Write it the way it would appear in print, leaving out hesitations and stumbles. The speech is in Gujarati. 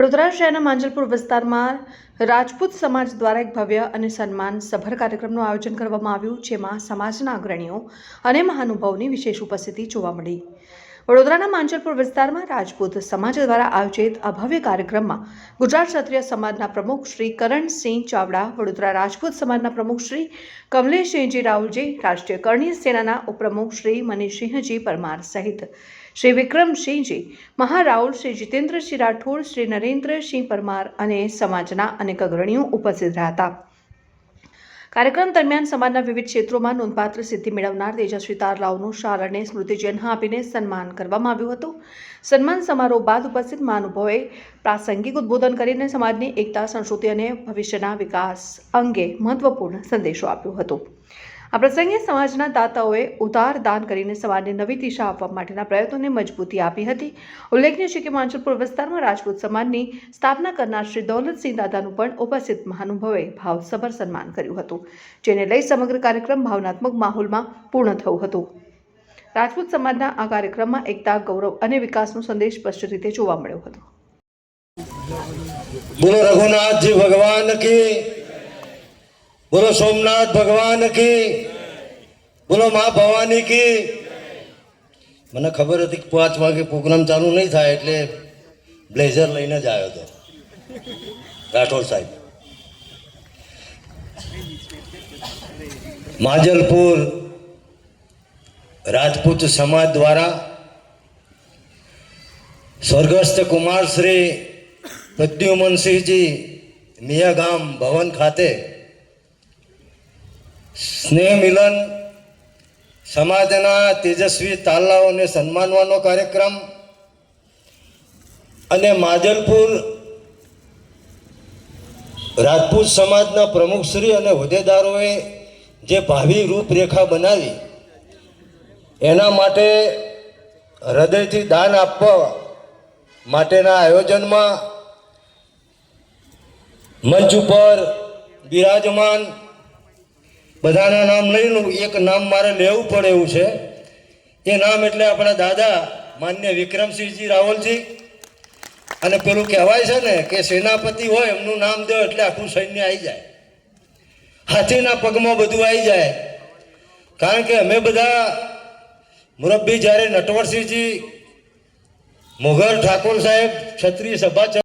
વડોદરા શહેરના માંજલપુર વિસ્તારમાં રાજપૂત સમાજ દ્વારા એક ભવ્ય અને સન્માનસભર કાર્યક્રમનું આયોજન કરવામાં આવ્યું, જેમાં સમાજના અગ્રણીઓ અને મહાનુભાવોની વિશેષ ઉપસ્થિતિ જોવા મળી. વડોદરાના માંજલપુર વિસ્તારમાં રાજપૂત સમાજ દ્વારા આયોજિત આ ભવ્ય કાર્યક્રમમાં ગુજરાત ક્ષત્રિય સમાજના પ્રમુખ શ્રી કરણસિંહ ચાવડા, વડોદરા રાજપૂત સમાજના પ્રમુખ શ્રી કમલેશસિંહજી રાહુલજી, રાષ્ટ્રીય કરણીય સેનાના ઉપપ્રમુખ શ્રી મનીષસિંહજી પરમાર સહિત શ્રી વિક્રમસિંહજી મહારાઉલ, શ્રી જીતેન્દ્રસિંહ રાઠોડ, શ્રી નરેન્દ્રસિંહ પરમાર અને સમાજના અનેક અગ્રણીઓ ઉપસ્થિત રહ્યા હતા. કાર્યક્રમ દરમિયાન સમાજના વિવિધ ક્ષેત્રોમાં નોંધપાત્ર સિદ્ધિ મેળવનાર તેજસ્વી તારલાઓનું શાલ અને સ્મૃતિચિહ્ન આપીને સન્માન કરવામાં આવ્યું હતું. સન્માન સમારોહ બાદ ઉપસ્થિત મહાનુભાવોએ પ્રાસંગિક ઉદ્બોધન કરીને સમાજની એકતા, સંસ્કૃતિ અને ભવિષ્યના વિકાસ અંગે મહત્વપૂર્ણ સંદેશો આપ્યો હતો. આ પ્રસંગે સમાજના દાતાઓએ ઉદાર દાન કરીને સમાજને નવી દિશા આપવા માટેના પ્રયત્નોને મજબૂતી આપી હતી. ઉલ્લેખનીય છે કે માંજલપુર વિસ્તારમાં રાજપૂત સમાજની સ્થાપના કરનાર શ્રી દૌલતસિંહ દાદાનું પણ ઉપસ્થિત મહાનુભાવોએ ભાવસભર સન્માન કર્યું હતું, જેને લઈ સમગ્ર કાર્યક્રમ ભાવનાત્મક માહોલમાં પૂર્ણ થયું હતું. રાજપૂત સમાજના આ કાર્યક્રમમાં એકતા, ગૌરવ અને વિકાસનો સંદેશ સ્પષ્ટ રીતે જોવા મળ્યો હતો. બોલો રઘુનાથજી ભગવાન કી, બોલો સોમનાથ ભગવાન કી, બોલો મા ભવાની કી. મને ખબર હતી કે 5 વાગે પ્રોગ્રામ ચાલુ નહીં થાય, એટલે બ્લેઝર લઈને જ આવ્યો હતો રાઠોડ સાહેબ. માંજલપુર રાજપૂત સમાજ દ્વારા સ્વર્ગસ્થ કુમાર શ્રી પ્રદ્યુમનસિંહજી મિયાગામ ભવન ખાતે સ્નેહ મિલન સમાજના તેજસ્વી તારલાઓને સન્માનવાનો કાર્યક્રમ અને માંજલપુર રાજપૂત સમાજના પ્રમુખશ્રી અને હોદ્દેદારોએ જે ભાવિ રૂપરેખા બનાવી, એના માટે હૃદયથી દાન આપવા માટેના આયોજનમાં મંચ ઉપર બિરાજમાન બધાના નામ લઈ લઉં. એક નામ મારે લેવું પડે એવું છે. એ નામ એટલે આપણા દાદા માન્ય વિક્રમસિંહજી રાવલજી. અને પેલું કહેવાય છે ને કે સેનાપતિ હોય એમનું નામ દો એટલે આખું સૈન્ય આવી જાય, હાથીના પગમાં બધું આવી જાય. કારણ કે અમે બધા મુરબ્બી જ્યારે નટવરસિંહજી મોગલ ઠાકોર સાહેબ ક્ષત્રિય સભા